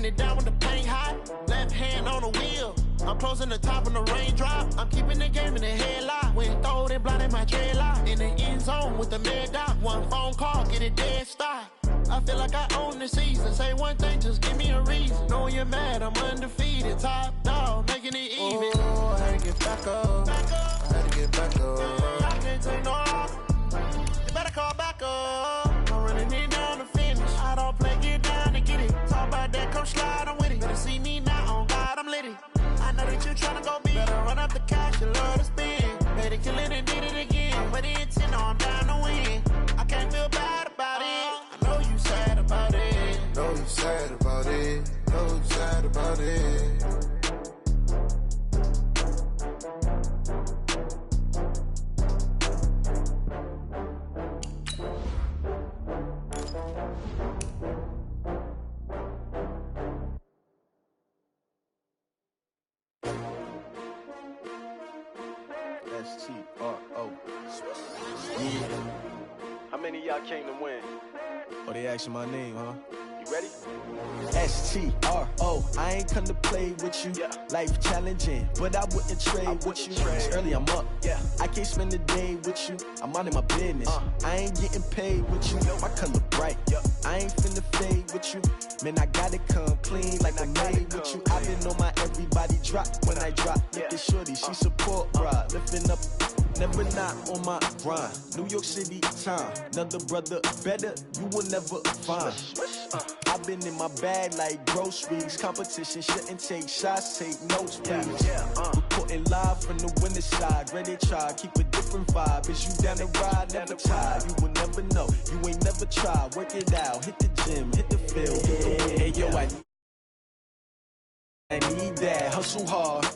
wiping it down when the paint hot. Left hand on the wheel. I'm closing the top on the raindrop. I'm keeping the game in the headlock. When throwed and blinded my dreadlock. In the end zone with the mad dot. One phone call, get it dead stop. I feel like I own the season. Say one thing, just give me a reason. Knowing you're mad, I'm undefeated. Top dog, making it even. Oh, I had to get back up. I had to get back up. I can't take no off. You better call back up. I'm running it down to finish. I don't play, get down to get it. Talk about that, come slide, I'm with it. Better see me now, on God, I'm lit it. I know that you tryna go big. Better run up the cash, you love to spend. Better kill it and did it again. But the intent, I'm down to win. I can't feel bad about it. I know you sad about it. Know you sad about it. Know you sad about it. S-T-R-O. How many of y'all came to win? Oh, they asking my name, huh? You ready? S-T-R-O. I ain't come to play with you. Yeah. Life challenging, but I wouldn't trade with you. It's early, I'm up. Yeah. I can't spend the day with you. I'm minding my business. I ain't getting paid with you. My color bright. Yep. I ain't finna fade with you. Man, I gotta come clean like I made with you. I been on my everybody drop when I drop. Look at shorty, she support ride. Lifting up, never not on my grind. New York City time. Another brother better, you will never find. I've been in my bag like groceries. Competition shouldn't take shots, take notes, please. Reporting live from the winter side. Ready to try, keep a different vibe. Is you down the ride, never tired. You will never know, you ain't never tried. Work it out, hit the gym, hit the field. Hey, yo, I need that, hustle hard.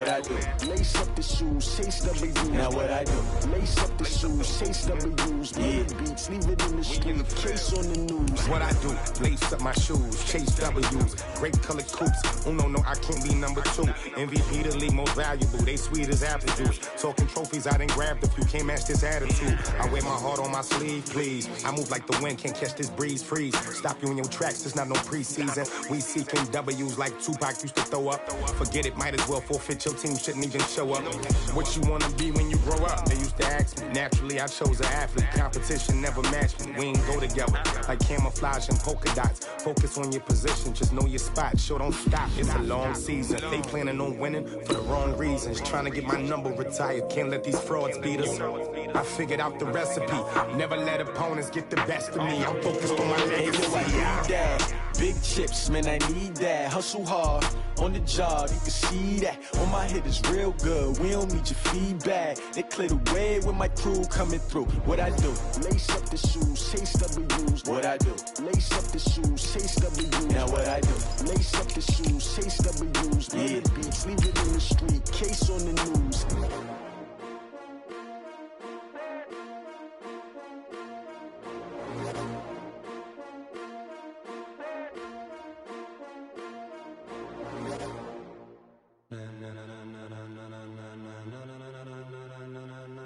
What I do? Lace up the shoes, chase W's. Now what I do? Lace up the shoes, chase W's. Big beats, leave it in the street, case on the news. What I do? Lace up my shoes, chase W's. Grape colored coupes. Oh no, I can't be number 2. MVP the league most valuable. They sweet as apple juice. Talking trophies, I done grabbed a few. Can't match this attitude. I wear my heart on my sleeve, please. I move like the wind, can't catch this breeze. Freeze. Stop you in your tracks. It's not no preseason. We seeking W's like Tupac used to throw up. Forget it, might as well forfeit your team shouldn't even show up. What you wanna be when you grow up? They used to ask me. Naturally, I chose an athlete. Competition never matched me. We ain't go together. Like camouflage and polka dots. Focus on your position, just know your spot. Sure, don't stop. It's a long season. They planning on winning for the wrong reasons. Trying to get my number retired. Can't let these frauds beat us. I figured out the recipe. Never let opponents get the best of me. I'm focused on my legacy. I need that. Big chips, man, I need that. Hustle hard on the job, you can see that. On my hit is real good. We don't need your feedback. They clear the way with my crew coming through. What I do? Lace up the shoes, chase W's. What I do? Lace up the shoes, chase W's. Now what I do? Lace up the shoes, chase W's. Big beats, leave it in the street, case on the news.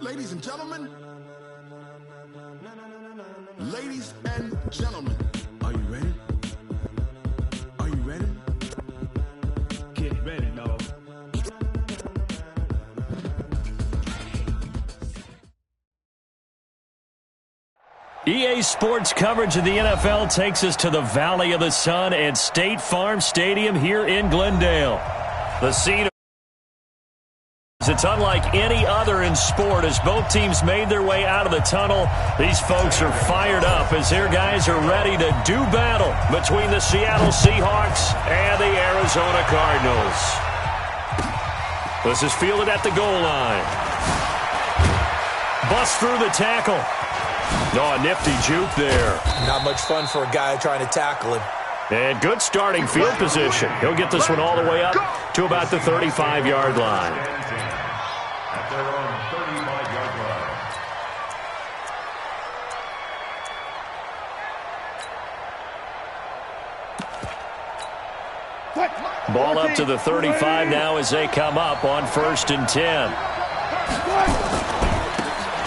Ladies and gentlemen, are you ready? Are you ready? Get ready, dog. EA Sports coverage of the NFL takes us to the Valley of the Sun at State Farm Stadium here in Glendale. The scene of it's unlike any other in sport as both teams made their way out of the tunnel. These folks are fired up as their guys are ready to do battle between the Seattle Seahawks and the Arizona Cardinals. This is fielded at the goal line. Bust through the tackle. Oh, a nifty juke there. Not much fun for a guy trying to tackle him. And good starting field position. He'll get this one all the way up to about the 35-yard line. Ball up to the 35 now as they come up on 1st and 10.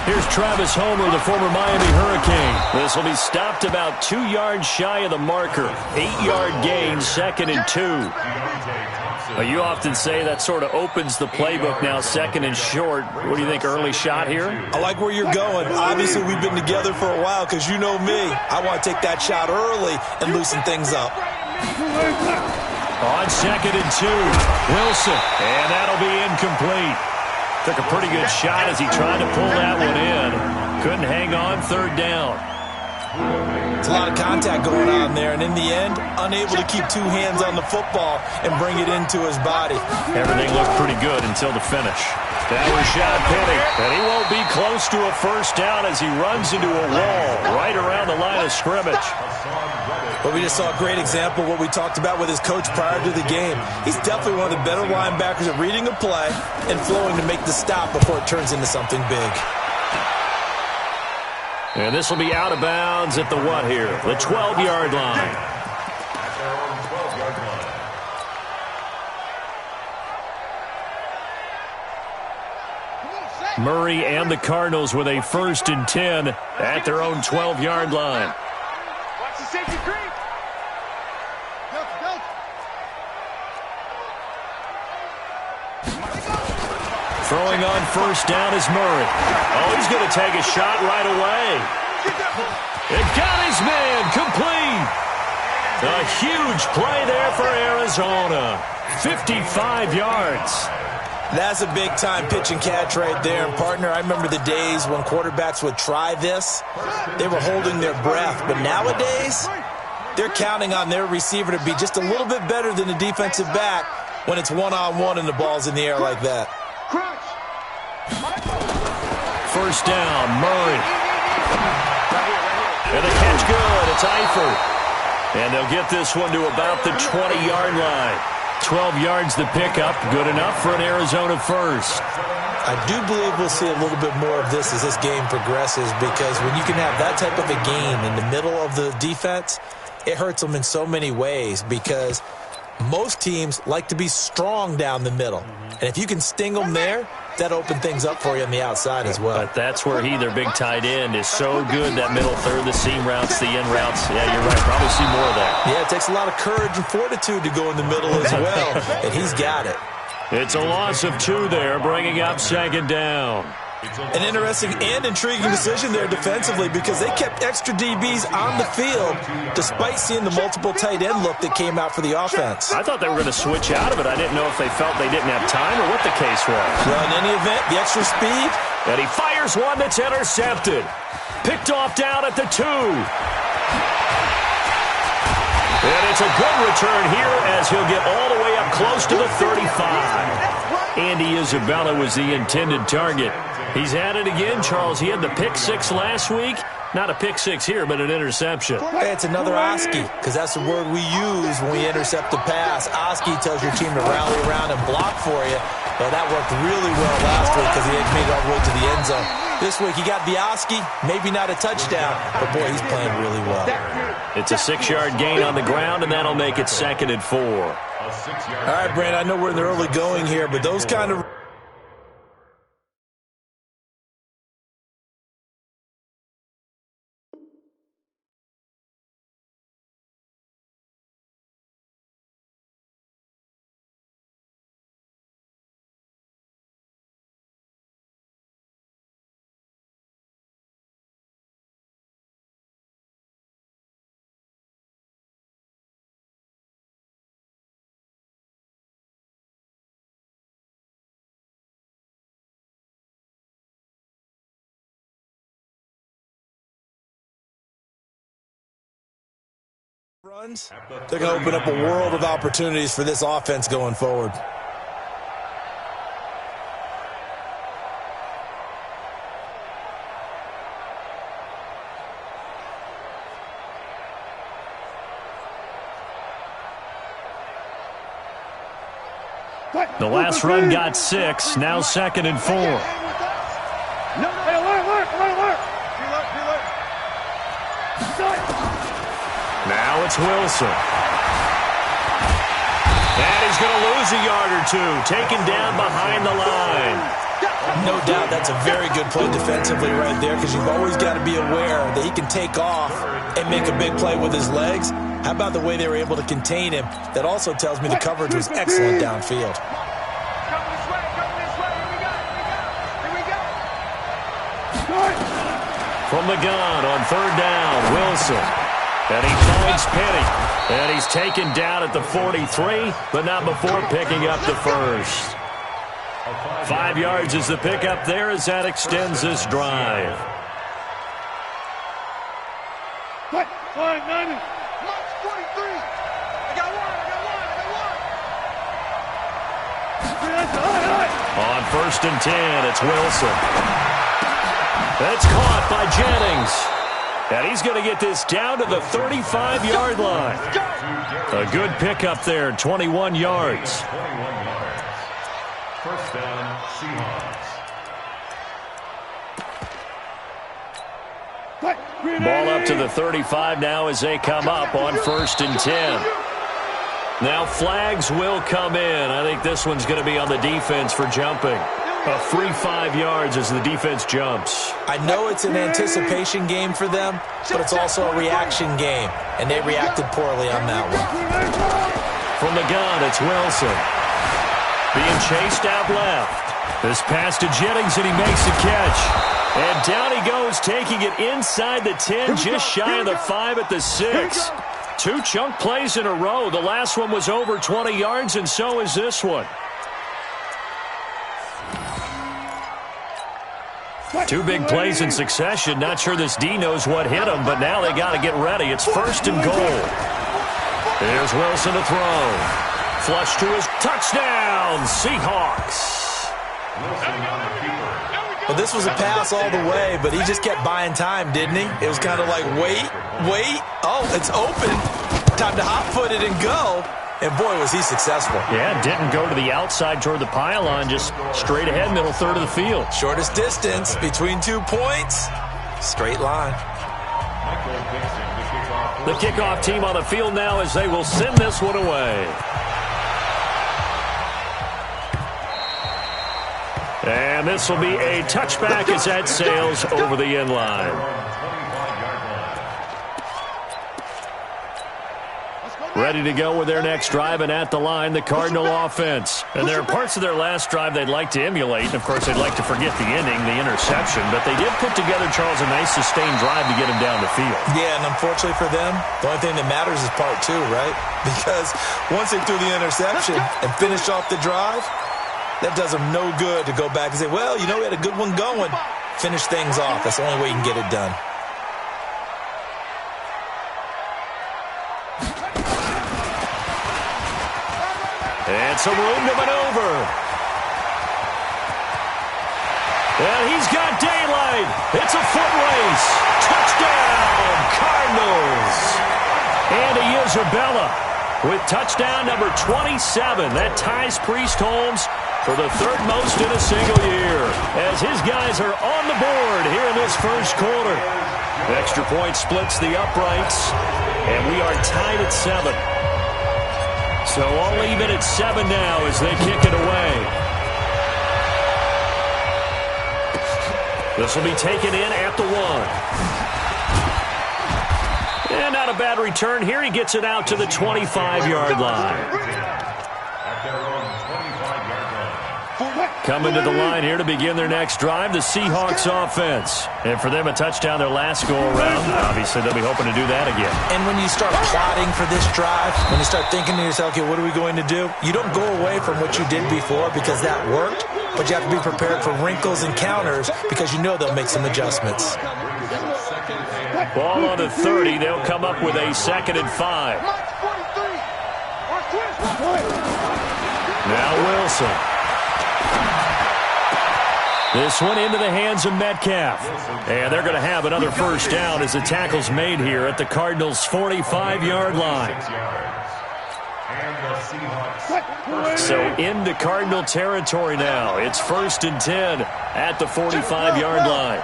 Here's Travis Homer, the former Miami Hurricane. This will be stopped about 2 yards shy of the marker. 8-yard gain, 2nd and 2. Well, you often say that sort of opens the playbook now, 2nd and short. What do you think, early shot here? I like where you're going. Obviously, we've been together for a while because you know me. I want to take that shot early and loosen things up. On 2nd and 2, Wilson, and that'll be incomplete. Took a pretty good shot as he tried to pull that one in. Couldn't hang on, 3rd down. It's a lot of contact going on there, and in the end, unable to keep 2 hands on the football and bring it into his body. Everything looked pretty good until the finish. That was Rashad Penny, and he won't be close to a 1st down as he runs into a wall right around the line of scrimmage. But we just saw a great example of what we talked about with his coach prior to the game. He's definitely one of the better linebackers at reading a play and flowing to make the stop before it turns into something big. And this will be out of bounds at the what here? The 12-yard line. Murray and the Cardinals with a 1st and 10 at their own 12-yard line. Watch the safety creep. Throwing on 1st down is Murray. Oh, he's going to take a shot right away. It got his man complete. A huge play there for Arizona. 55 yards. That's a big-time pitch and catch right there. And, partner, I remember the days when quarterbacks would try this. They were holding their breath. But nowadays, they're counting on their receiver to be just a little bit better than the defensive back when it's one-on-one and the ball's in the air like that. 1st down, Murray. And the catch good. It's Eifert. And they'll get this one to about the 20-yard line. 12 yards to pick up. Good enough for an Arizona 1st. I do believe we'll see a little bit more of this as this game progresses, because when you can have that type of a game in the middle of the defense, it hurts them in so many ways, because most teams like to be strong down the middle. And if you can sting them there, that opens things up for you on the outside as well. But that's where their big tight end, is so good, that middle third, the seam routes, the in routes. Yeah, you're right. Probably see more of that. Yeah, it takes a lot of courage and fortitude to go in the middle as well, and he's got it. It's a loss of 2 there, bringing up 2nd down. An interesting and intriguing decision there defensively, because they kept extra DBs on the field despite seeing the multiple tight end look that came out for the offense. I thought they were going to switch out of it. I didn't know if they felt they didn't have time or what the case was. Well, in any event, the extra speed. And he fires one that's intercepted. Picked off down at the 2. And it's a good return here as he'll get all the way up close to the 35. Andy Isabella was the intended target. He's at it again, Charles. He had the pick 6 last week. Not a pick 6 here, but an interception. Hey, it's another Oski, because that's the word we use when we intercept a pass. Oski tells your team to rally around and block for you. Well, that worked really well last week because he had made it all the way to the end zone. This week he got the Oski, maybe not a touchdown, but boy, he's playing really well. It's a 6-yard gain on the ground, and that'll make it 2nd and 4. All right, Brandon, I know we're in the early going here, but those kind of... runs, they're going to open up a world of opportunities for this offense going forward. The last run got 6, now 2nd and 4. Now it's Wilson. And he's going to lose a yard or 2, taken down behind the line. No doubt that's a very good play defensively right there, because you've always got to be aware that he can take off and make a big play with his legs. How about the way they were able to contain him? That also tells me the coverage was excellent downfield. From the gun on third down, Wilson. And he finds Penny. And he's taken down at the 43, but not before picking up the first. 5 yards is the pickup there as that extends this drive. What? 590. March 43. I got one. On first and 10, it's Wilson. That's caught by Jennings. And he's going to get this down to the 35-yard line. A good pickup there, 21 yards. First down, Seahawks. Ball up to the 35 now as they come up on first and 10. Now flags will come in. I think this one's going to be on the defense for jumping. A free 5 yards as the defense jumps. I know it's an anticipation game for them, but it's also a reaction game, and they reacted poorly on that one. From the gun, it's Wilson. Being chased out left. This pass to Jennings, and he makes the catch. And down he goes, taking it inside the 10, just shy of the 5 at the 6. 2 chunk plays in a row. The last one was over 20 yards, and so is this one. 2 big plays in succession. Not sure this D knows what hit him, but now they got to get ready. It's first and goal. Here's Wilson to throw. Flush to his touchdown, Seahawks. Well, this was a pass all the way, but he just kept buying time, didn't he? It was kind of like, wait. Oh, it's open. Time to hot-foot it and go. And, boy, was he successful. Yeah, didn't go to the outside toward the pylon, just straight ahead, middle third of the field. Shortest distance between 2 points. Straight line. The kickoff team on the field now as they will send this one away. And this will be a touchback as that sails over the end line. Ready to go with their next drive, and at the line, the Cardinal offense. And there are parts of their last drive they'd like to emulate. And, of course, they'd like to forget the ending, the interception. But they did put together, Charles, a nice sustained drive to get him down the field. Yeah, and unfortunately for them, the only thing that matters is part 2, right? Because once they threw the interception and finished off the drive, that does them no good to go back and say, well, you know, we had a good one going. Finish things off. That's the only way you can get it done. And some room to maneuver. And he's got daylight. It's a foot race. Touchdown, Cardinals. Andy Isabella with touchdown number 27. That ties Priest Holmes for the 3rd most in a single year, as his guys are on the board here in this first quarter. Extra point splits the uprights, and we are tied at 7. So all even at 7 now as they kick it away. This will be taken in at the 1. And not a bad return here. He gets it out to the 25-yard line. Coming to the line here to begin their next drive, the Seahawks offense. And for them, a touchdown their last go-around. Obviously, they'll be hoping to do that again. And when you start plotting for this drive, when you start thinking to yourself, okay, what are we going to do? You don't go away from what you did before because that worked, but you have to be prepared for wrinkles and counters because you know they'll make some adjustments. Ball on the 30. They'll come up with a 2nd and 5. Now Wilson. This one into the hands of Metcalf. And they're going to have another first down as the tackle's made here at the Cardinals' 45-yard line. So into Cardinal territory now. It's 1st and 10 at the 45-yard line.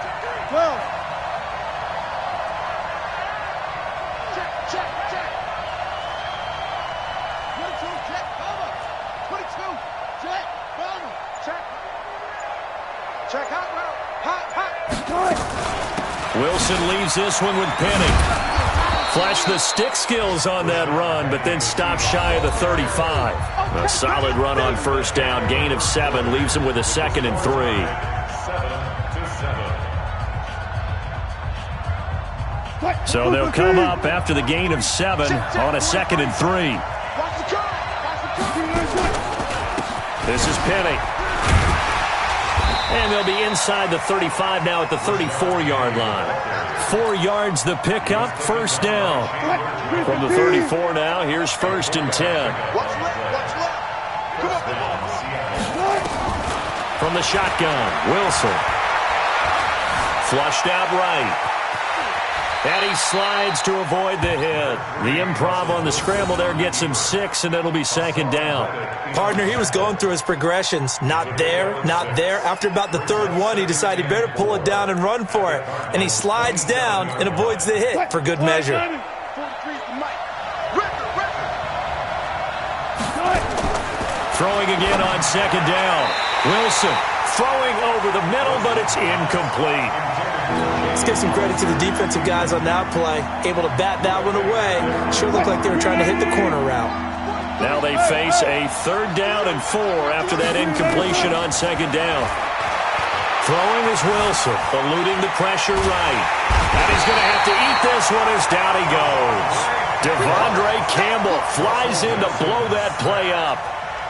Wilson leaves this one with Penny. Flashed the stick skills on that run, but then stopped shy of the 35. A solid run on first down. Gain of 7 leaves him with a 2nd and 3. So they'll come up after the gain of 7 on a 2nd and 3. This is Penny. And they'll be inside the 35 now at the 34-yard line. 4 yards the pickup, first down. From the 34 now, here's 1st and 10. From the shotgun, Wilson. Flushed out right. And he slides to avoid the hit. The improv on the scramble there gets him 6, and it'll be 2nd down. Partner, he was going through his progressions. Not there, not there. After about the 3rd one, he decided he better pull it down and run for it. And he slides down and avoids the hit for good measure. Throwing again on 2nd down. Wilson throwing over the middle, but it's incomplete. Let's give some credit to the defensive guys on that play. Able to bat that one away. Sure looked like they were trying to hit the corner route. Now they face a 3rd down and 4 after that incompletion on 2nd down. Throwing is Wilson, eluding the pressure right. And he's going to have to eat this one as down he goes. Devondre Campbell flies in to blow that play up.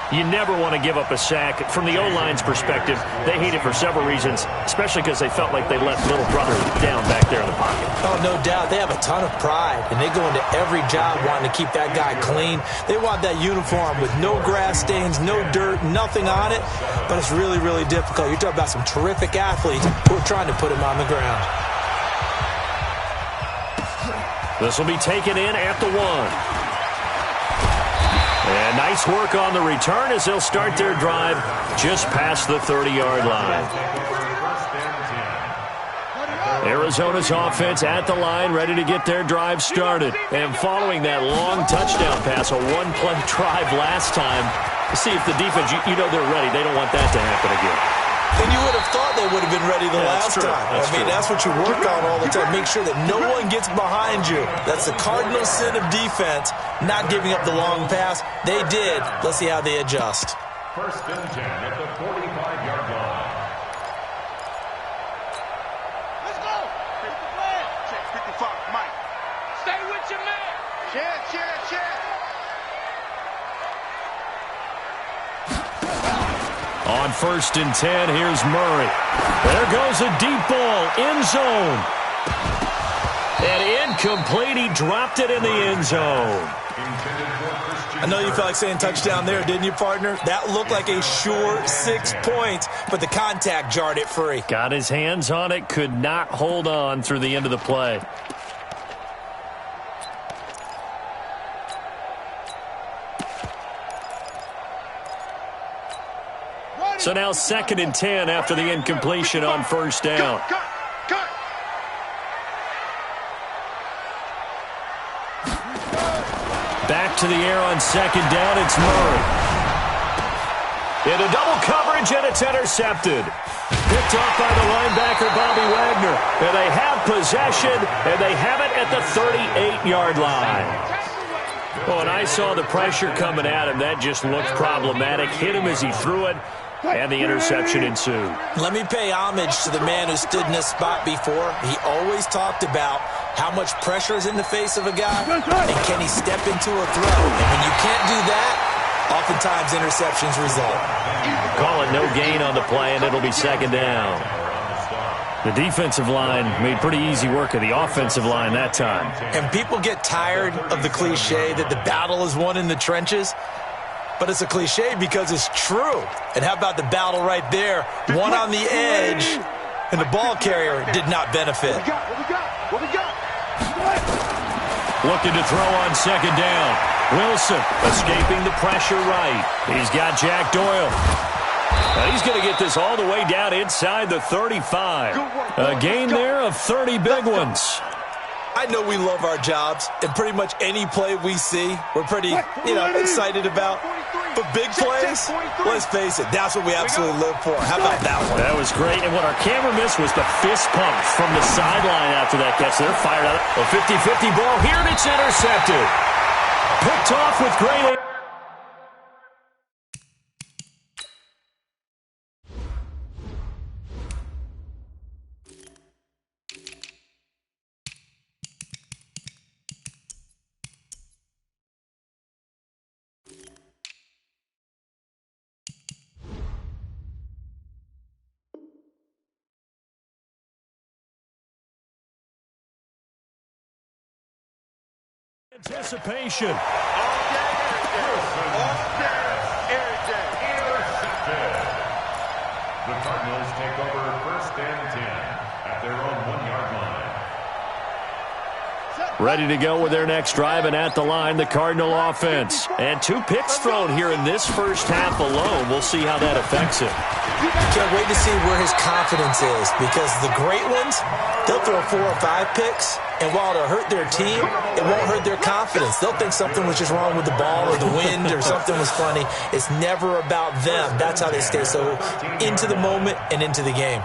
You never want to give up a sack. From the O-line's perspective, they hate it for several reasons, especially because they felt like they let little brother down back there in the pocket. Oh, no doubt. They have a ton of pride, and they go into every job wanting to keep that guy clean. They want that uniform with no grass stains, no dirt, nothing on it, but it's really, really difficult. You're talking about some terrific athletes who are trying to put him on the ground. This will be taken in at the 1. And nice work on the return as they'll start their drive just past the 30-yard line. Arizona's offense at the line, ready to get their drive started. And following that long touchdown pass, a one-play drive last time, see if the defense, you know they're ready. They don't want that to happen again. And you would have thought they would have been ready the last time. That's what you work on all the time. Make sure that no one gets behind you. That's the cardinal sin of defense, not giving up the long pass. They did. Let's see how they adjust. 1st and 10 at the 45-yard line. Let's go. Check 55, Mike. Stay with your man. Check. On 1st and 10, here's Murray. There goes a deep ball, end zone. And incomplete, he dropped it in the end zone. I know you felt like saying touchdown there, didn't you, partner? That looked like a sure 6 points, but the contact jarred it free. Got his hands on it, could not hold on through the end of the play. So now 2nd and 10 after the incompletion on 1st down. Back to the air on 2nd down, it's Murray. Into double coverage, and it's intercepted. Picked off by the linebacker, Bobby Wagner. And they have possession, and they have it at the 38-yard line. Oh, and I saw the pressure coming at him. That just looked problematic. Hit him as he threw it. And the interception ensued. Let me pay homage to the man who stood in this spot before. He always talked about how much pressure is in the face of a guy, and can he step into a throw. And when you can't do that, oftentimes interceptions result. Call it no gain on the play, and it'll be 2nd down. The defensive line made pretty easy work of the offensive line that time. And people get tired of the cliche that the battle is won in the trenches. But it's a cliche because it's true. And how about the battle right there? One on the edge, and the ball carrier did not benefit. What we got? Looking to throw on 2nd down. Wilson escaping the pressure right. He's got Jack Doyle. Now he's going to get this all the way down inside the 35. A gain there of 30 big ones. I know we love our jobs, and pretty much any play we see, we're pretty, excited about. But big plays, let's face it, that's what we absolutely live for. How about that one? That was great. And what our camera missed was the fist pump from the sideline after that catch. They're fired out. A 50-50 ball here, and it's intercepted. Picked off with great... Anticipation. The Cardinals take over 1st and 10 at their own 1-yard line. Ready to go with their next drive, and at the line, the Cardinal offense. And 2 picks thrown here in this first half alone. We'll see how that affects it. Can't wait to see where his confidence is, because the great ones, they'll throw 4 or 5 picks, and while it'll hurt their team, it won't hurt their confidence. They'll think something was just wrong with the ball or the wind or something was funny. It's never about them. That's how they stay so into the moment and into the game.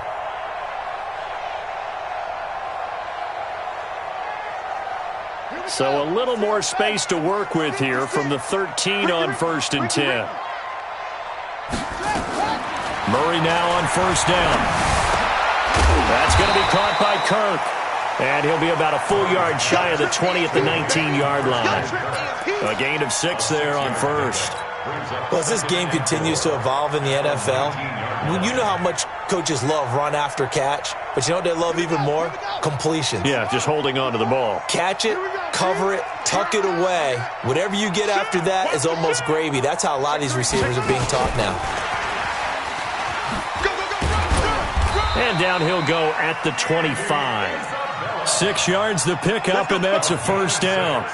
So a little more space to work with here from the 13 on 1st and 10. Murray now on 1st down. That's going to be caught by Kirk. And he'll be about a full yard shy of the 20 at the 19-yard line. A gain of 6 there on 1st. Well, as this game continues to evolve in the NFL, you know how much coaches love run after catch, but you know what they love even more? Completions. Yeah, just holding on to the ball. Catch it, cover it, tuck it away. Whatever you get after that is almost gravy. That's how a lot of these receivers are being taught now. And down he'll go at the 25. 6 yards the pickup, and that's a 1st down.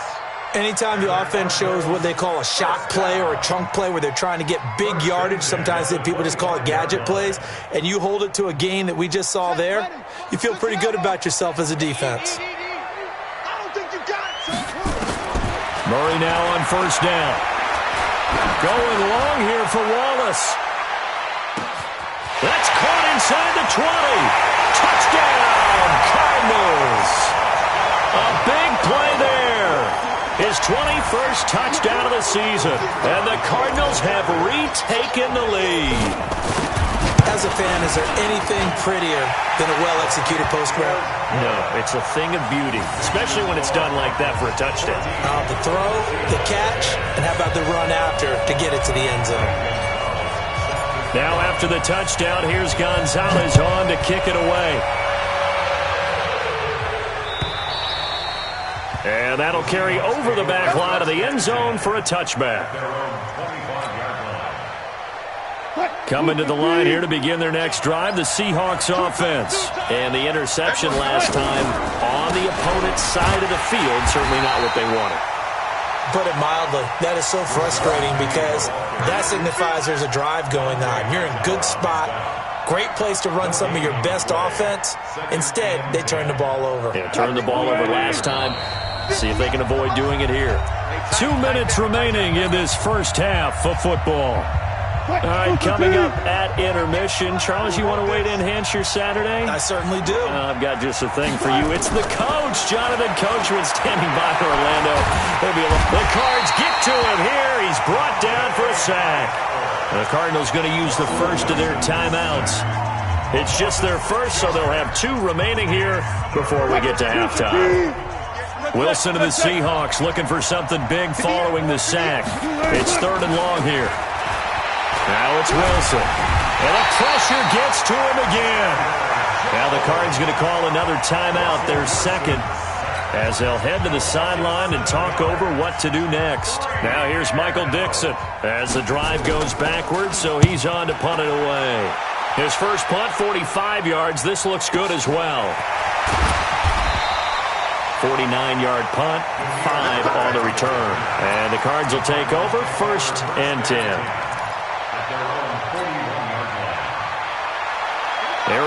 Anytime the offense shows what they call a shot play or a chunk play where they're trying to get big yardage, sometimes people just call it gadget plays, and you hold it to a gain that we just saw there, you feel pretty good about yourself as a defense. Murray now on 1st down. Going long here for Wallace. That's caught inside the 20. Touchdown, Cardinals. A big play there. His 21st touchdown of the season. And the Cardinals have retaken the lead. As a fan, is there anything prettier than a well-executed post route? No, it's a thing of beauty, especially when it's done like that for a touchdown. The throw, the catch, and how about the run after to get it to the end zone? Now after the touchdown, here's Gonzalez on to kick it away. And that'll carry over the back line of the end zone for a touchback. Coming to the line here to begin their next drive, the Seahawks offense. And the interception last time on the opponent's side of the field, certainly not what they wanted. Put it mildly, that is so frustrating because that signifies there's a drive going on. You're in a good spot, great place to run some of your best offense. Instead, they turn the ball over. Yeah, turned the ball over last time. See if they can avoid doing it here. 2 minutes remaining in this first half of football. All right, coming up at intermission. Charles, you want to wait to enhance your Saturday? I certainly do. I've got just a thing for you. It's the coach, Jonathan Coachman, standing by for Orlando. The Cards get to him here. He's brought down for a sack. The Cardinals going to use the first of their timeouts. It's just their first, so they'll have 2 remaining here before we get to halftime. Wilson of the Seahawks looking for something big following the sack. It's 3rd and long here. Now it's Wilson. And the pressure gets to him again. Now the Cards going to call another timeout, their second, as they'll head to the sideline and talk over what to do next. Now here's Michael Dixon as the drive goes backwards, so he's on to punt it away. His first punt, 45 yards. This looks good as well. 49-yard punt, 5 on the return. And the Cards will take over 1st and 10.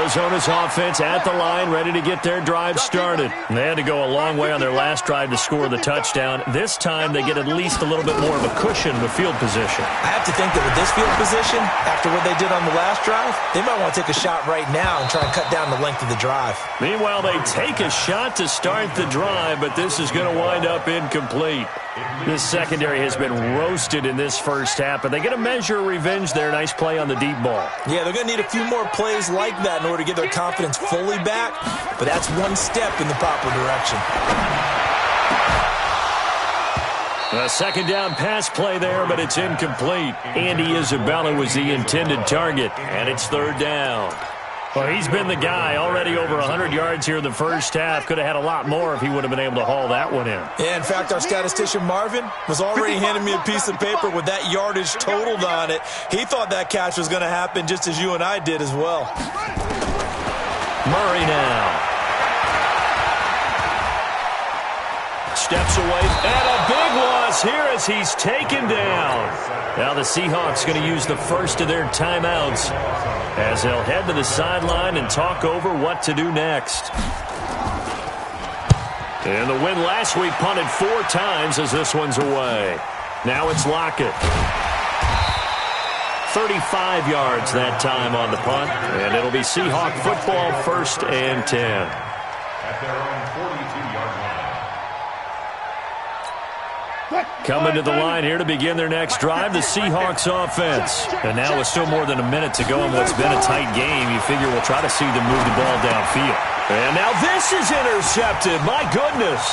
Arizona's offense at the line, ready to get their drive started. They had to go a long way on their last drive to score the touchdown. This time they get at least a little bit more of a cushion with field position. I have to think that with this field position, after what they did on the last drive, they might want to take a shot right now and try and cut down the length of the drive. Meanwhile, they take a shot to start the drive, but this is going to wind up incomplete. This secondary has been roasted in this first half, but they get a measure of revenge there. Nice play on the deep ball. Yeah, they're going to need a few more plays like that in order to get their confidence fully back, but that's one step in the proper direction. A second down pass play there, but it's incomplete. Andy Isabella was the intended target, and it's third down. Well, he's been the guy, already over 100 yards here in the first half. Could have had a lot more if he would have been able to haul that one in. Yeah, in fact, our statistician Marvin was already handing me a piece of paper with that yardage totaled on it. He thought that catch was going to happen just as you and I did as well. Murray now. Steps away, and a big loss here as he's taken down. Now the Seahawks going to use the first of their timeouts as they'll head to the sideline and talk over what to do next. And the win last week punted 4 times as this one's away. Now it's Lockett. 35 yards that time on the punt, and it'll be Seahawk football, 1st and 10. At their own 42-yard line. Coming to the line here to begin their next drive, the Seahawks offense. And now with still more than a minute to go in what's been a tight game, you figure we'll try to see them move the ball downfield. And now this is intercepted. My goodness.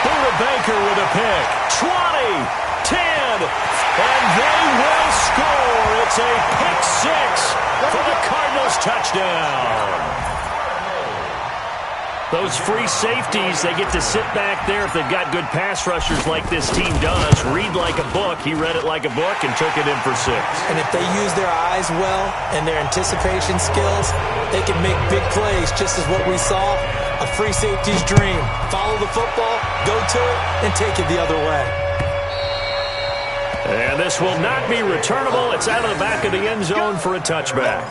Buda Baker with a pick. 20, 10, and they will score. It's a pick 6 for the Cardinals touchdown. Those free safeties, they get to sit back there if they've got good pass rushers like this team does. Read like a book. He read it like a book and took it in for 6. And if they use their eyes well and their anticipation skills, they can make big plays, just as what we saw. A free safety's dream. Follow the football, go to it, and take it the other way. And this will not be returnable. It's out of the back of the end zone for a touchback.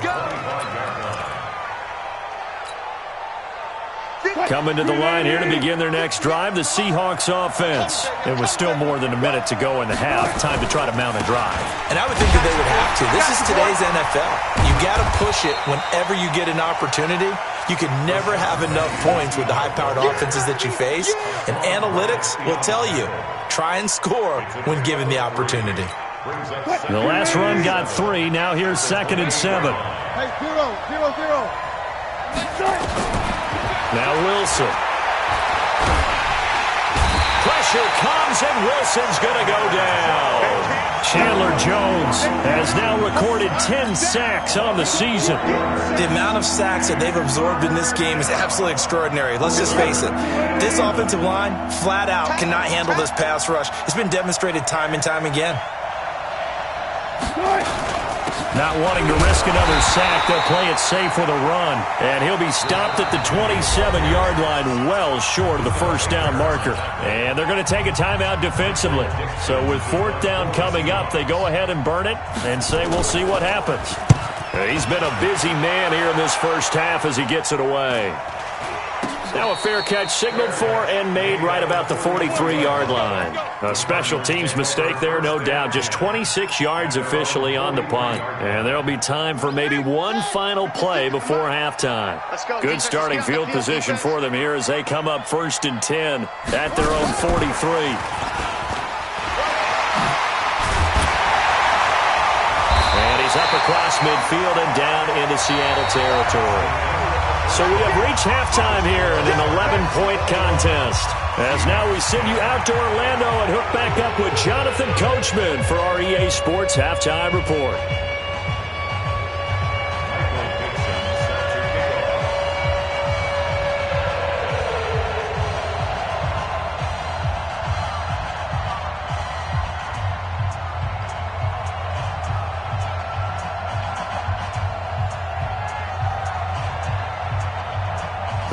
Coming to the line here to begin their next drive, the Seahawks offense. And with still more than a minute to go in the half, time to try to mount a drive. And I would think that they would have to. This is today's NFL. You got to push it whenever you get an opportunity. You can never have enough points with the high-powered offenses that you face. And analytics will tell you, try and score when given the opportunity. The last run got 3. Now here's 2nd and 7. Hey, 0-0-0. Now Wilson. Pressure comes, and Wilson's going to go down. Chandler Jones has now recorded 10 sacks on the season. The amount of sacks that they've absorbed in this game is absolutely extraordinary. Let's just face it. This offensive line, flat out, cannot handle this pass rush. It's been demonstrated time and time again. Not wanting to risk another sack, they'll play it safe with a run. And he'll be stopped at the 27-yard line, well short of the first down marker. And they're going to take a timeout defensively. So with 4th down coming up, they go ahead and burn it and say we'll see what happens. He's been a busy man here in this first half as he gets it away. Now a fair catch signaled for and made right about the 43-yard line. A special teams mistake there, no doubt. Just 26 yards officially on the punt. And there'll be time for maybe one final play before halftime. Good starting field position for them here as they come up 1st and 10 at their own 43. And he's up across midfield and down into Seattle territory. So we have reached halftime here in an 11-point contest. As now we send you out to Orlando and hook back up with Jonathan Coachman for our EA Sports Halftime Report.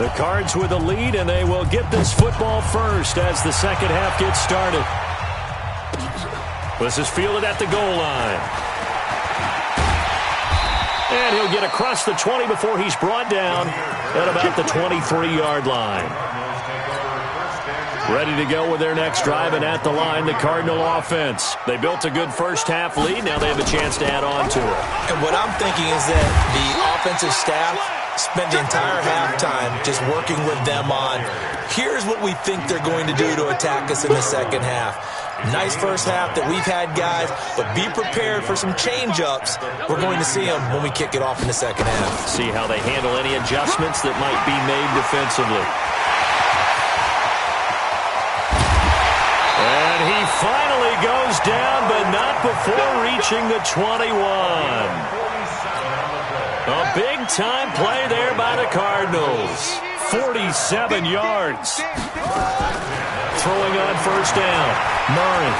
The Cards with a lead, and they will get this football first as the second half gets started. This is fielded at the goal line. And he'll get across the 20 before he's brought down at about the 23-yard line. Ready to go with their next drive, and at the line, the Cardinal offense. They built a good first-half lead. Now they have a chance to add on to it. And what I'm thinking is that the offensive staff spent the entire halftime just working with them on, here's what we think they're going to do to attack us in the second half. Nice first half that we've had, guys, but be prepared for some change-ups. We're going to see them when we kick it off in the second half. See how they handle any adjustments that might be made defensively. And he finally goes down, but not before reaching the 21. A big-time play there by the Cardinals. 47 yards. Throwing on first down. Murray.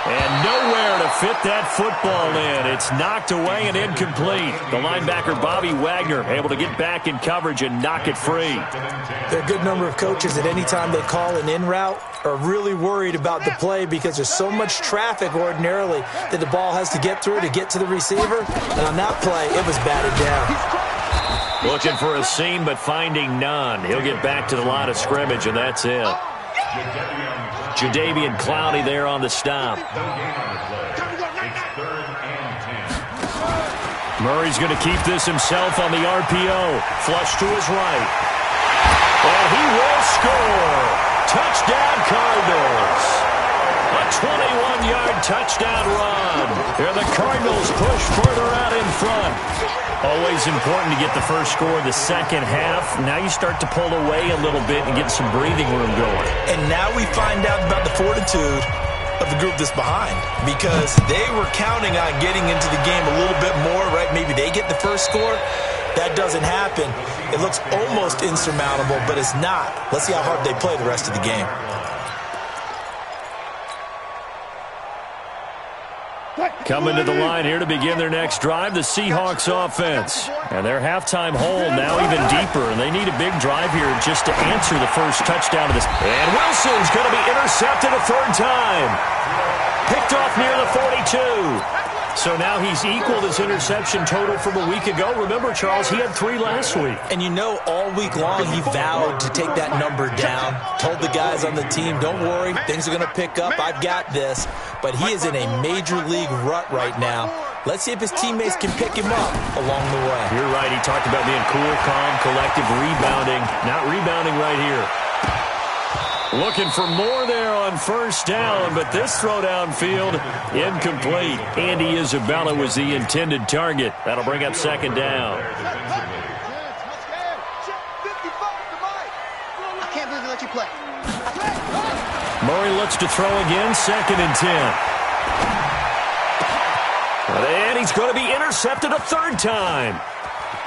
And nowhere to fit that football in. It's knocked away and incomplete. The linebacker, Bobby Wagner, able to get back in coverage and knock it free. There are a good number of coaches that any time they call an in route are really worried about the play because there's so much traffic ordinarily that the ball has to get through to get to the receiver. And on that play, it was batted down. Looking for a seam, but finding none. He'll get back to the line of scrimmage, and that's it. Jadeveon Clowney there on the stop. Murray's going to keep this himself on the RPO. Flush to his right. And he will score. Touchdown, Cardinals. A 21-yard touchdown run. Here the Cardinals push further out in front. Always important to get the first score of the second half. Now you start to pull away a little bit and get some breathing room going. And now we find out about the fortitude of the group that's behind, because they were counting on getting into the game a little bit more, right? Maybe they get the first score. That doesn't happen. It looks almost insurmountable, but it's not. Let's see how hard they play the rest of the game. Coming to the line here to begin their next drive, the Seahawks offense. And their halftime hole now even deeper, and they need a big drive here just to answer the first touchdown of this. And Wilson's going to be intercepted a third time. Picked off near the 42. So now he's equaled his interception total from a week ago. Remember, Charles, he had 3 last week. And you know, all week long he vowed to take that number down. Told the guys on the team, don't worry, things are going to pick up. I've got this. But he is in a major league rut right now. Let's see if his teammates can pick him up along the way. You're right. He talked about being cool, calm, collective, rebounding. Not rebounding right here. Looking for more there on first down, but this throw downfield, incomplete. Andy Isabella was the intended target. That'll bring up second down. I can't believe they let you play. Murray looks to throw again, 2nd and 10. And he's going to be intercepted a third time.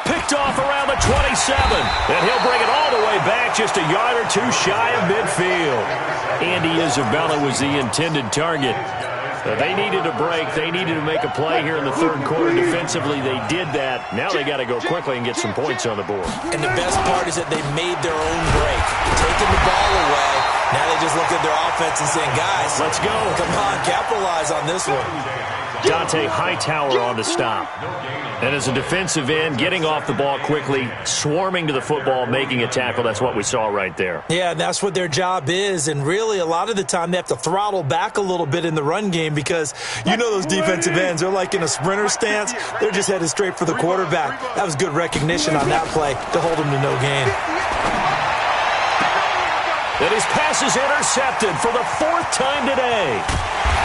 Picked off around the 27. And he'll bring it all the way back just a yard or 2 shy of midfield. Andy Isabella was the intended target. They needed a break. They needed to make a play here in the third quarter. Defensively, they did that. Now they got to go quickly and get some points on the board. And the best part is that they made their own break. Taking the ball away. Now they just look at their offense and saying, guys, let's go. Come on, capitalize on this one. Dante Hightower on the stop. And as a defensive end, getting off the ball quickly, swarming to the football, making a tackle, that's what we saw right there. Yeah, that's what their job is. And really, a lot of the time, they have to throttle back a little bit in the run game because you know those defensive ends, they're like in a sprinter stance. They're just headed straight for the quarterback. That was good recognition on that play to hold them to no gain. And his pass is intercepted for the 4th time today.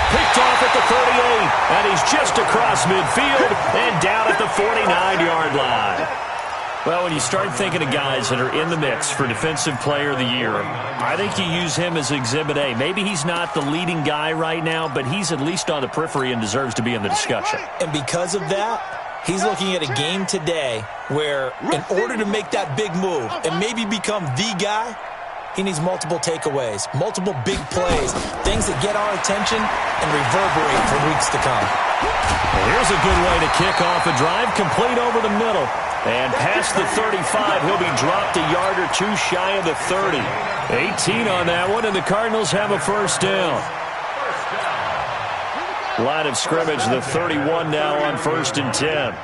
Picked off at the 38, and he's just across midfield and down at the 49-yard line. Well, when you start thinking of guys that are in the mix for Defensive Player of the Year, I think you use him as Exhibit A. Maybe he's not the leading guy right now, but he's at least on the periphery and deserves to be in the discussion. And because of that, he's looking at a game today where in order to make that big move and maybe become the guy, he needs multiple takeaways, multiple big plays, things that get our attention and reverberate for weeks to come. Well, here's a good way to kick off a drive, complete over the middle. And past the 35, he'll be dropped a yard or 2 shy of the 30. 18 on that one, and the Cardinals have a first down. Line of scrimmage, the 31 now on 1st and 10.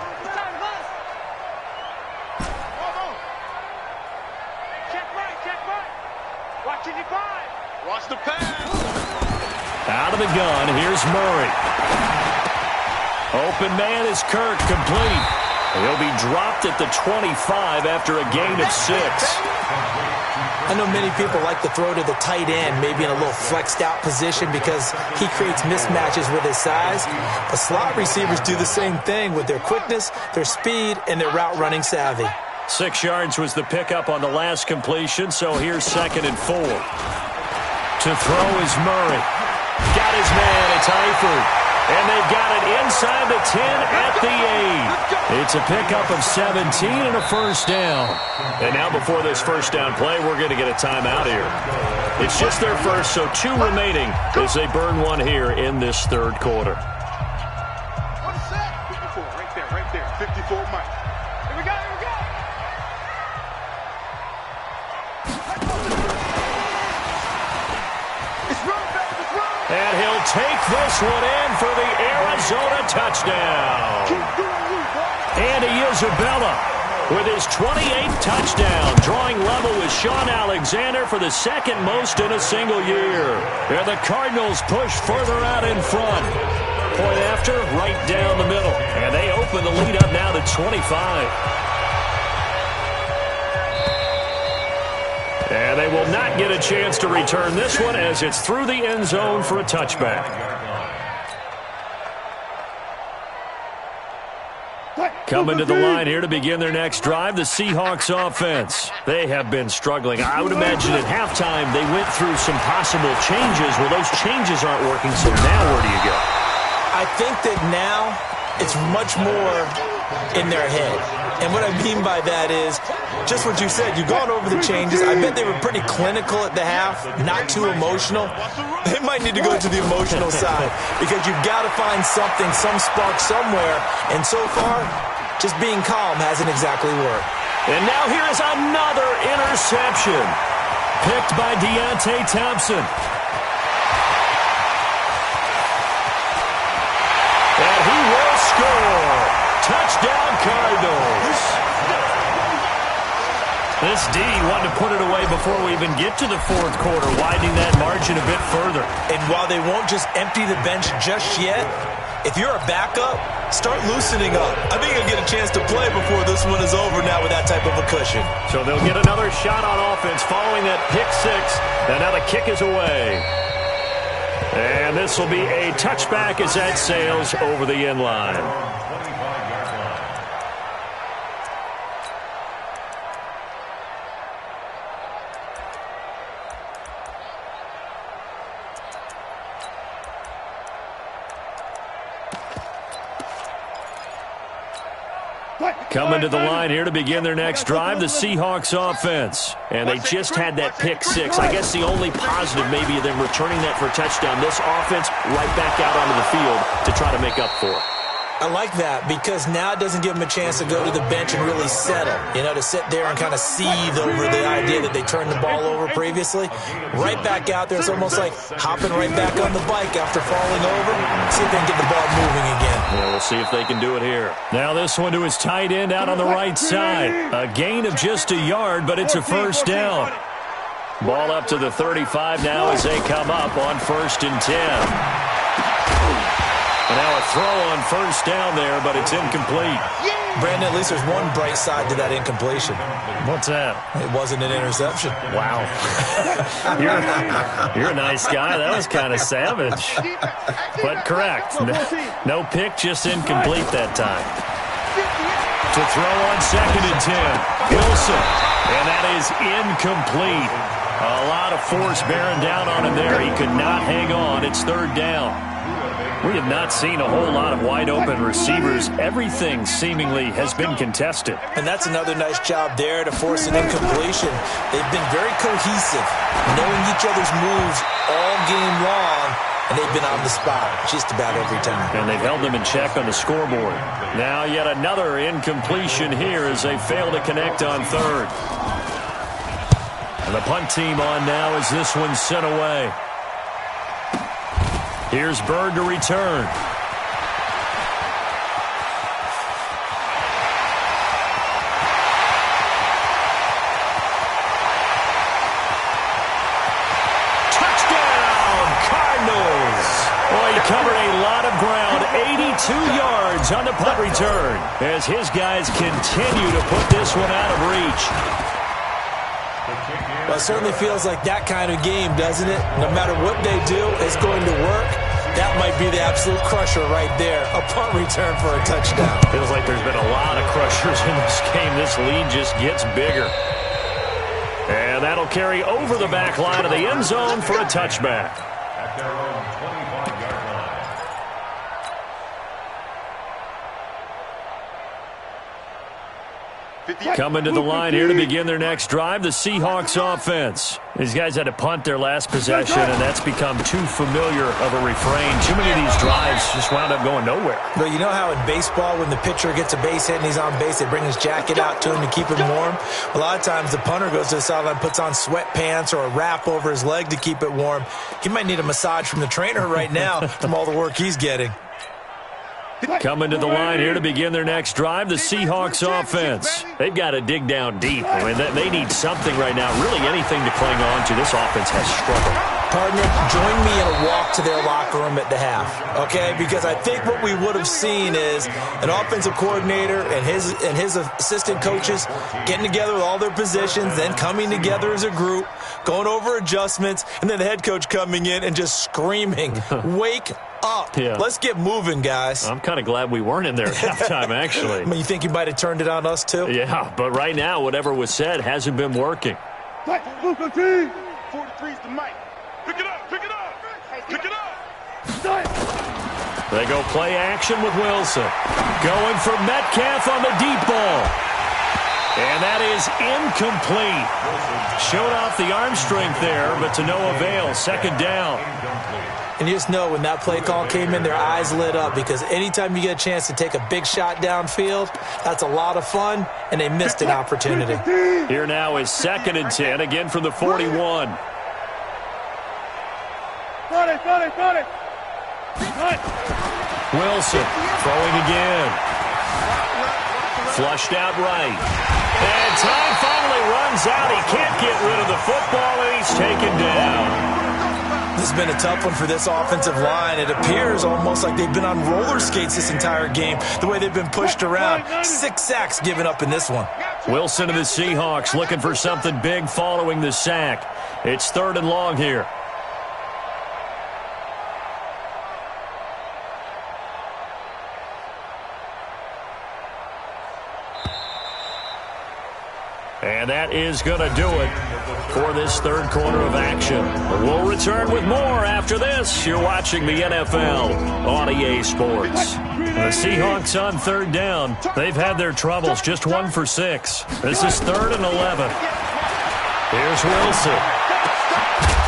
Watch the pass. Out of the gun, here's Murray. Open man is Kirk, complete. He'll be dropped at the 25 after a gain of 6. I know many people like to throw to the tight end, maybe in a little flexed out position because he creates mismatches with his size. But slot receivers do the same thing with their quickness, their speed, and their route running savvy. 6 yards was the pickup on the last completion, so here's 2nd and 4. To throw is Murray. Got his man, it's Eifert. And they've got it inside the 10 at the 8. It's a pickup of 17 and a first down. And now before this first down play, we're going to get a timeout here. It's just their first, so 2 remaining as they burn one here in this third quarter. 54, right there. 54, Mike. Here we go. And he'll take this one in for the Arizona touchdown. Andy Isabella with his 28th touchdown, drawing level with Sean Alexander for the 2nd most in a single year. And the Cardinals push further out in front. Point after, right down the middle. And they open the lead up now to 25. And they will not get a chance to return this one as it's through the end zone for a touchback. Coming to the line here to begin their next drive, the Seahawks offense. They have been struggling. I would imagine at halftime they went through some possible changes. Well, those changes aren't working, so now where do you go? I think that now it's much more in their head. And what I mean by that is just what you said. You've gone over the changes. I bet they were pretty clinical at the half, not too emotional. They might need to go to the emotional side because you've got to find something, some spark somewhere. And so far, just being calm hasn't exactly worked. And now here is another interception picked by Deontay Thompson. And he will score. Touchdown, Cardinals. This D wanted to put it away before we even get to the fourth quarter, widening that margin a bit further. And while they won't just empty the bench just yet, if you're a backup, start loosening up. I think you'll get a chance to play before this one is over now with that type of a cushion. So they'll get another shot on offense following that pick 6. And now the kick is away. And this will be a touchback as that sails over the end line. Coming to the line here to begin their next drive, the Seahawks offense. And they just had that pick 6. I guess the only positive maybe of them returning that for a touchdown. This offense right back out onto the field to try to make up for it. I like that because now it doesn't give them a chance to go to the bench and really settle, to sit there and kind of seethe over the idea that they turned the ball over previously. Right back out there, it's almost like hopping right back on the bike after falling over. See if they can get the ball moving again. Yeah, we'll see if they can do it here. Now this one to his tight end out on the right side. A gain of just a yard, but it's a first down. Ball up to the 35 now as they come up on 1st and 10. And now a throw on first down there, but it's incomplete. Brandon, at least there's one bright side to that incompletion. What's that? It wasn't an interception. Wow. You're a nice guy. That was kind of savage. But correct. No pick, just incomplete that time. To throw on 2nd and 10. Wilson. And that is incomplete. A lot of force bearing down on him there. He could not hang on. It's 3rd down. We have not seen a whole lot of wide-open receivers. Everything seemingly has been contested. And that's another nice job there to force an incompletion. They've been very cohesive, knowing each other's moves all game long, and they've been on the spot just about every time. And they've held them in check on the scoreboard. Now yet another incompletion here as they fail to connect on 3rd. And the punt team on now as this one's sent away. Here's Bird to return. Touchdown, Cardinals! Boy, he covered a lot of ground, 82 yards on the punt return, as his guys continue to put this one out of reach. Well, it certainly feels like that kind of game, doesn't it? No matter what they do, it's going to work. That might be the absolute crusher right there. A punt return for a touchdown. Feels like there's been a lot of crushers in this game. This lead just gets bigger. And that'll carry over the back line of the end zone for a touchback. At their own 25-yard line. Coming to the line here to begin their next drive, the Seahawks offense. These guys had to punt their last possession, and that's become too familiar of a refrain. Too many of these drives just wound up going nowhere. But you know how in baseball, when the pitcher gets a base hit and he's on base, they bring his jacket out to him to keep him warm? A lot of times the punter goes to the sideline, puts on sweatpants or a wrap over his leg to keep it warm. He might need a massage from the trainer right now from all the work he's getting. Coming to the line here to begin their next drive, the Seahawks offense. They've got to dig down deep. I mean, they need something right now, really anything to cling on to. This offense has struggled. Partner, join me in a walk to their locker room at the half, okay? Because I think what we would have seen is an offensive coordinator and his assistant coaches getting together with all their positions, then coming together as a group, going over adjustments, and then the head coach coming in and just screaming, wake up. Yeah. Let's get moving, guys. I'm kind of glad we weren't in there at halftime, actually. I mean, you think you might have turned it on us, too? Yeah, but right now, whatever was said hasn't been working. 43's the mic. Pick it up, pick it up, pick it up. They go play action with Wilson. Going for Metcalf on the deep ball. And that is incomplete. Showed off the arm strength there, but to no avail. Second down. And you just know when that play call came in, their eyes lit up, because anytime you get a chance to take a big shot downfield, that's a lot of fun, and they missed an opportunity. Here now is 2nd and 10, again from the 41. Wilson throwing again. Flushed out right. And time finally runs out. He can't get rid of the football, and he's taken down. This has been a tough one for this offensive line. It appears almost like they've been on roller skates this entire game, the way they've been pushed around. 6 sacks given up in this one. Wilson of the Seahawks looking for something big following the sack. It's 3rd and long here. And that is going to do it for this third quarter of action. We'll return with more after this. You're watching the NFL on EA Sports. The Seahawks on 3rd down. They've had their troubles, just 1 for 6. This is 3rd and 11. Here's Wilson.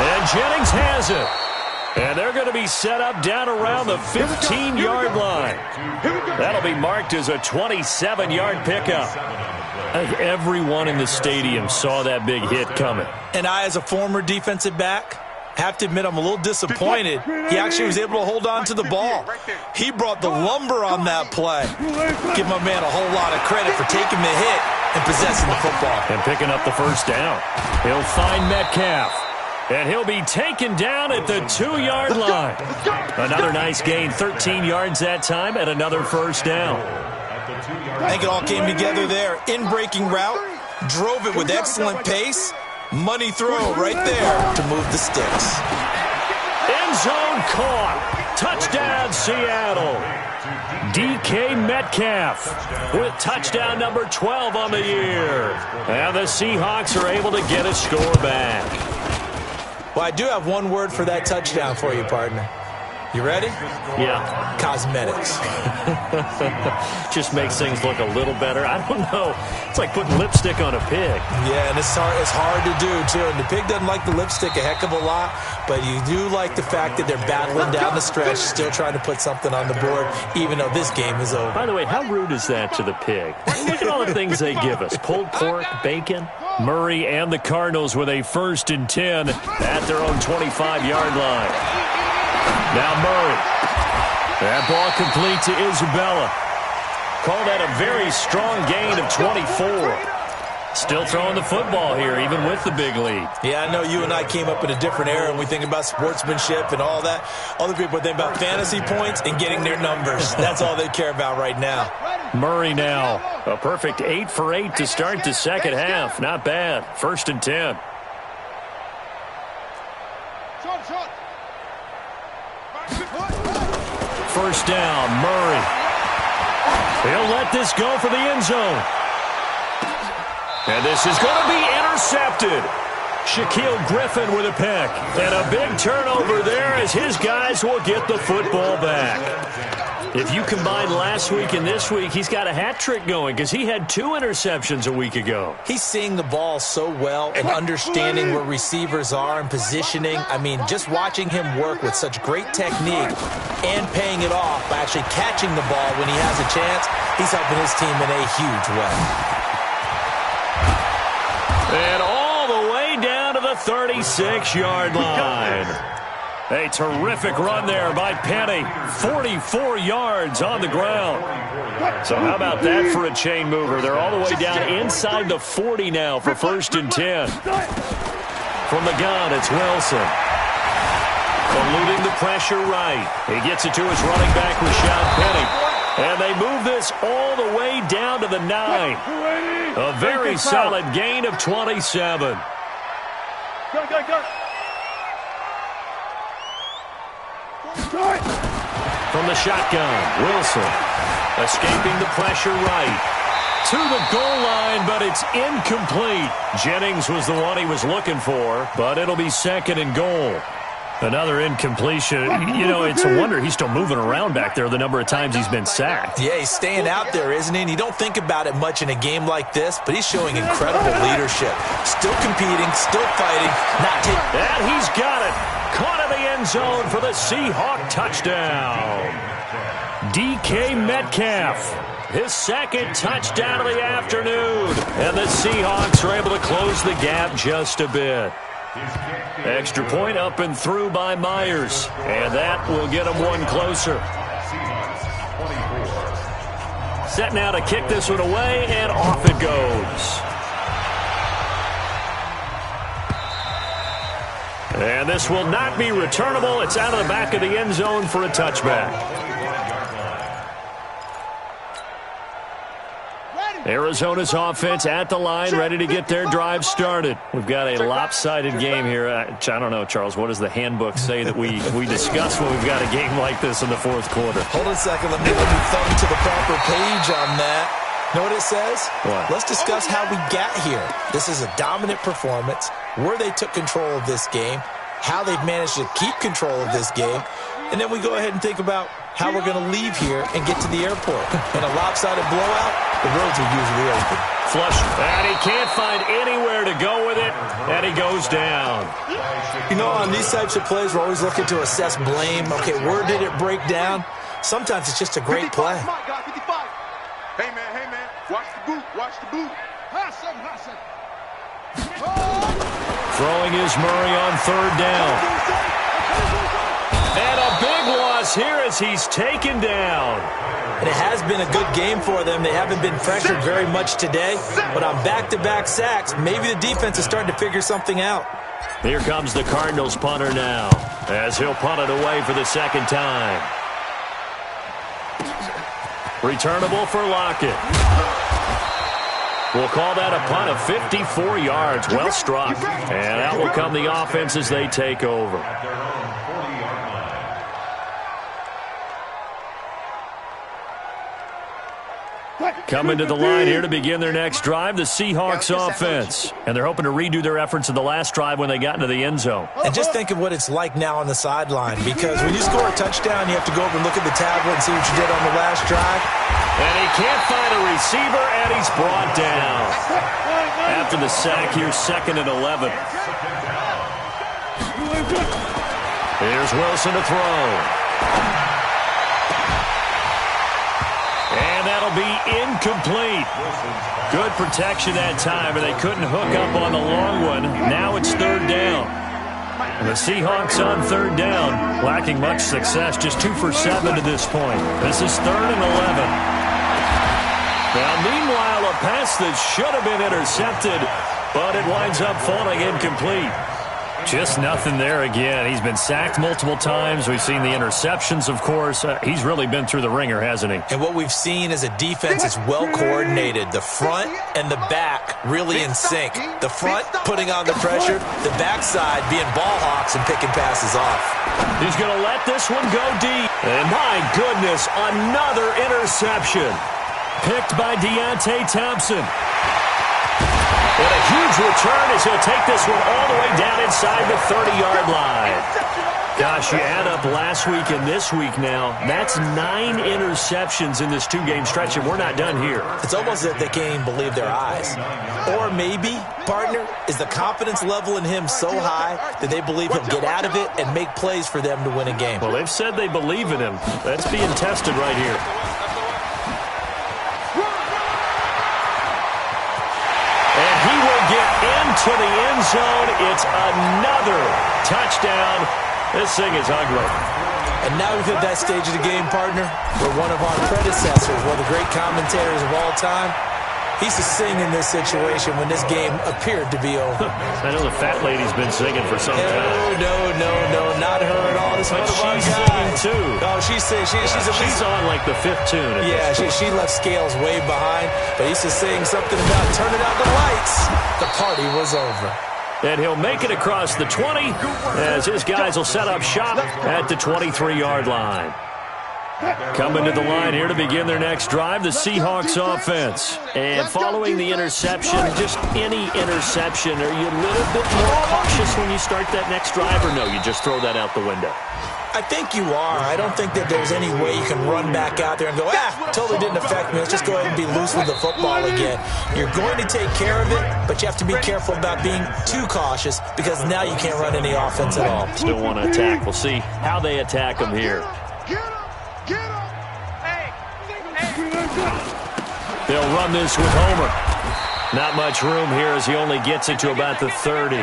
And Jennings has it. And they're going to be set up down around the 15-yard line. That'll be marked as a 27-yard pickup. I think everyone in the stadium saw that big hit coming. And I, as a former defensive back, have to admit I'm a little disappointed. He actually was able to hold on to the ball. He brought the lumber on that play. Give my man a whole lot of credit for taking the hit and possessing the football. And picking up the first down. He'll find Metcalf. And he'll be taken down at the 2-yard line. Another nice gain, 13 yards that time, and another first down. I think it all came together there. In-breaking route, drove it with excellent pace. Money throw right there to move the sticks. End zone caught. Touchdown, Seattle. DK Metcalf with touchdown number 12 on the year. And the Seahawks are able to get a score back. Well, I do have one word for that touchdown for you, partner. You ready? Yeah. Cosmetics. Just makes things look a little better. I don't know. It's like putting lipstick on a pig. Yeah, and it's hard to do, too. And the pig doesn't like the lipstick a heck of a lot, but you do like the fact that they're battling down the stretch, still trying to put something on the board, even though this game is over. By the way, how rude is that to the pig? Look at all the things they give us. Pulled pork, bacon. Murray and the Cardinals with a 1st and 10 at their own 25-yard line. Now Murray. That ball complete to Isabella. Call that a very strong gain of 24. Still throwing the football here, even with the big lead. Yeah, I know you and I came up in a different era, and we think about sportsmanship and all that. Other people think about fantasy points and getting their numbers. That's all they care about right now. Murray now. A perfect 8 for 8 to start the second half. Not bad. 1st and 10. First down, Murray. He'll let this go for the end zone. And this is going to be intercepted. Shaquille Griffin with a pick. And a big turnover there as his guys will get the football back. If you combine last week and this week, he's got a hat trick going because he had 2 interceptions a week ago. He's seeing the ball so well and understanding where receivers are and positioning. I mean, just watching him work with such great technique and paying it off by actually catching the ball when he has a chance, he's helping his team in a huge way. And all the way down to the 36-yard line. A terrific run there by Penny. 44 yards on the ground. So how about that for a chain mover? They're all the way down inside the 40 now for 1st and 10. From the gun, it's Wilson. Eluding the pressure right. He gets it to his running back, Rashad Penny. And they move this all the way down to the 9. A very solid gain of 27. Go. From the shotgun, Wilson escaping the pressure right to the goal line, but it's incomplete. Jennings was the one he was looking for, but it'll be 2nd and goal. Another incompletion. You know, it's a wonder he's still moving around back there the number of times he's been sacked. Yeah, he's staying out there, isn't he? And you don't think about it much in a game like this, but he's showing incredible leadership. Still competing, still fighting, not taking... And he's got it. Caught in the end zone for the Seahawk touchdown. DK Metcalf, his 2nd touchdown of the afternoon. And the Seahawks are able to close the gap just a bit. Extra point up and through by Myers. And that will get him one closer. Set now to kick this one away, and off it goes. And this will not be returnable. It's out of the back of the end zone for a touchback. Arizona's offense at the line, ready to get their drive started. We've got a lopsided game here. I don't know, Charles, what does the handbook say that we discuss when we've got a game like this in the 4th quarter? Hold on a second. Let me thumb to the proper page on that. Know what it says? What? Let's discuss how we got here. This is a dominant performance, where they took control of this game, how they've managed to keep control of this game, and then we go ahead and think about how we're going to leave here and get to the airport. In a lopsided blowout, the roads are usually open. Flush, and he can't find anywhere to go with it, and he goes down. You know, on these types of plays, we're always looking to assess blame. Okay, where did it break down? Sometimes it's just a great play. Hey, man, watch the boot. Throwing is Murray on 3rd down. And a big loss here as he's taken down. And it has been a good game for them. They haven't been pressured very much today, but on back-to-back sacks, maybe the defense is starting to figure something out. Here comes the Cardinals punter now, as he'll punt it away for the 2nd time. Returnable for Lockett. We'll call that a punt of 54 yards. Well struck. And out will come the offense as they take over. Coming to the line here to begin their next drive, the Seahawks offense. And they're hoping to redo their efforts of the last drive when they got into the end zone. And just think of what it's like now on the sideline, because when you score a touchdown, you have to go over and look at the tablet and see what you did on the last drive. And he can't find a receiver, and he's brought down. After the sack, here's 2nd and 11. Here's Wilson to throw. And that'll be incomplete. Good protection that time, but they couldn't hook up on the long one. Now it's 3rd down. And the Seahawks on third down, lacking much success, just 2 for 7 to this point. This is 3rd and 11. Now, meanwhile, a pass that should have been intercepted, but it winds up falling incomplete. Just nothing there again. He's been sacked multiple times. We've seen the interceptions, of course. He's really been through the ringer, hasn't he? And what we've seen is a defense that's well coordinated. The front and the back really in sync. The front putting on the pressure, the backside being ball hawks and picking passes off. He's going to let this one go deep. And my goodness, another interception. Picked by Deontay Thompson. And a huge return as he'll take this one all the way down inside the 30-yard line. Gosh, you add up last week and this week now, that's 9 interceptions in this 2-game stretch, and we're not done here. It's almost as if they can't even believe their eyes. Or maybe, partner, is the confidence level in him so high that they believe he'll get out of it and make plays for them to win a game. Well, they've said they believe in him. That's being tested right here. To the end zone. It's another touchdown. This thing is ugly. And now we've hit that stage of the game, partner, where one of our predecessors, one of the great commentators of all time, he used to sing in this situation when this game appeared to be over. I know the fat lady's been singing for some time. No, not her at all. This but she's singing too. Oh, she's singing. She's on like the 5th tune. Yeah, she left Scales way behind, but he used to sing something about turning out the lights. The party was over. And he'll make it across the 20 as his guys will set up shop at the 23-yard line. Coming to the line here to begin their next drive, the Seahawks offense. And following the interception, just any interception, are you a little bit more cautious when you start that next drive, or no, you just throw that out the window? I think you are. I don't think that there's any way you can run back out there and go, totally didn't affect me. Let's just go ahead and be loose with the football again. You're going to take care of it, but you have to be careful about being too cautious because now you can't run any offense at all. Still want to attack. We'll see how they attack them here. They'll run this with Homer. Not much room here as he only gets it to about the 30.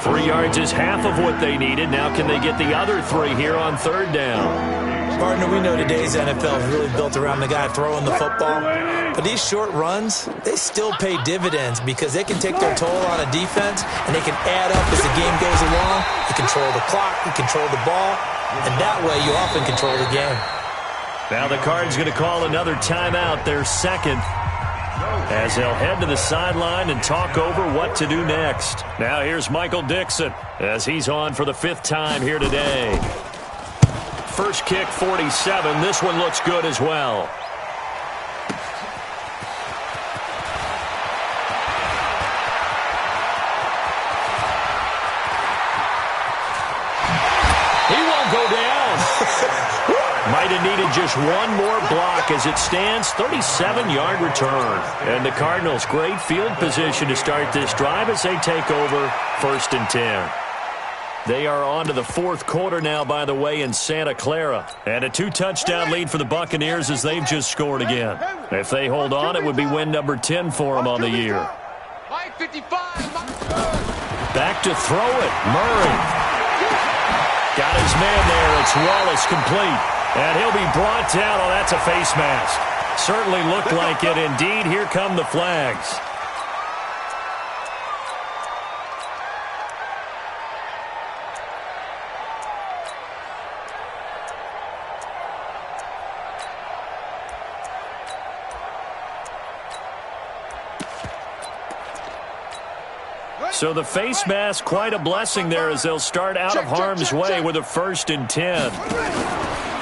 3 yards is half of what they needed. Now can they get the other 3 here on 3rd down? Partner, we know today's NFL is really built around the guy throwing the football. But these short runs, they still pay dividends because they can take their toll on a defense and they can add up as the game goes along. You control the clock, you control the ball, and that way you often control the game. Now the Cards going to call another timeout, their second, as they'll head to the sideline and talk over what to do next. Now here's Michael Dixon as he's on for the 5th time here today. First kick, 47. This one looks good as well. He won't go down. Might have needed just one more block as it stands, 37-yard return. And the Cardinals, great field position to start this drive as they take over 1st and 10. They are on to the 4th quarter now, by the way, in Santa Clara. And a 2-touchdown lead for the Buccaneers as they've just scored again. If they hold on, it would be win number 10 for them on the year. Back to throw it, Murray. Got his man there. It's Wallace complete. And he'll be brought down. Oh, that's a face mask. Certainly looked like it. Indeed, here come the flags. So the face mask, quite a blessing there as they'll start out of harm's way with a 1st and 10.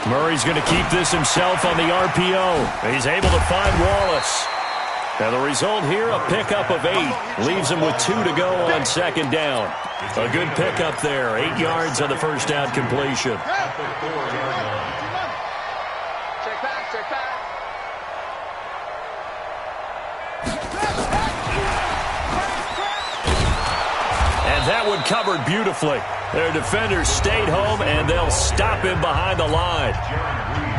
Murray's going to keep this himself on the RPO. He's able to find Wallace. And the result here, a pickup of 8. Leaves him with 2 to go on 2nd down. A good pickup there. 8 yards on the 1st down completion. And that one covered beautifully. Their defenders stayed home, and they'll stop him behind the line.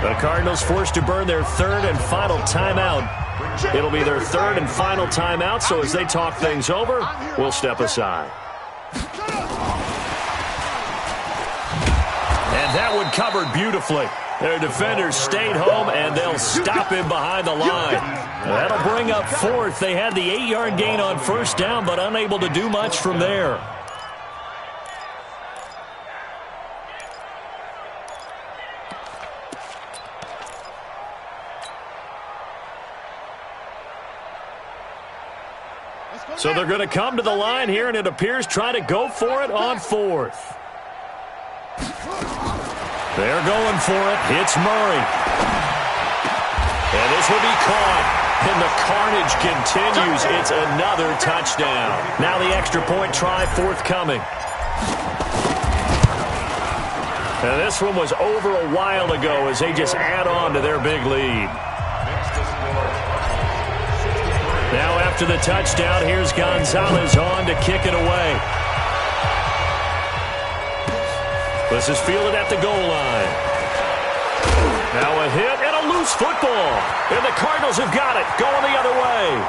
The Cardinals forced to burn their 3rd and final timeout. It'll be their 3rd and final timeout, so as they talk things over, we'll step aside. That one covered beautifully. Their defenders stayed home, and they'll stop him behind the line. That'll bring up fourth. They had the 8-yard gain on first down, but unable to do much from there. So they're going to come to the line here, and it appears try to go for it on fourth. They're going for it. It's Murray. And this will be caught. And the carnage continues. It's another touchdown. Now the extra point try forthcoming. And this one was over a while ago as they just add on to their big lead. Now after the touchdown, here's Gonzalez on to kick it away. This is fielded at the goal line. Now a hit and a loose football. And the Cardinals have got it, going the other way.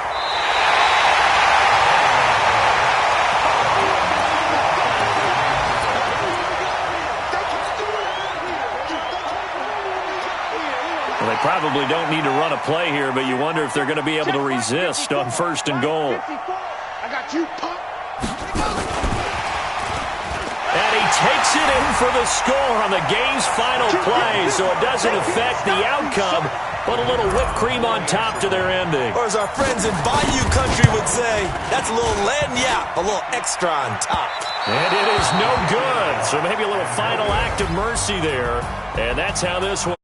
Well, they probably don't need to run a play here, but you wonder if they're going to be able to resist on first and goal. I got you, punk. And he takes it in for the score on the game's final play, so it doesn't affect the outcome, but a little whipped cream on top to their ending. Or as our friends in Bayou Country would say, that's a little lagniappe, a little extra on top. And it is no good, so maybe a little final act of mercy there, and that's how this one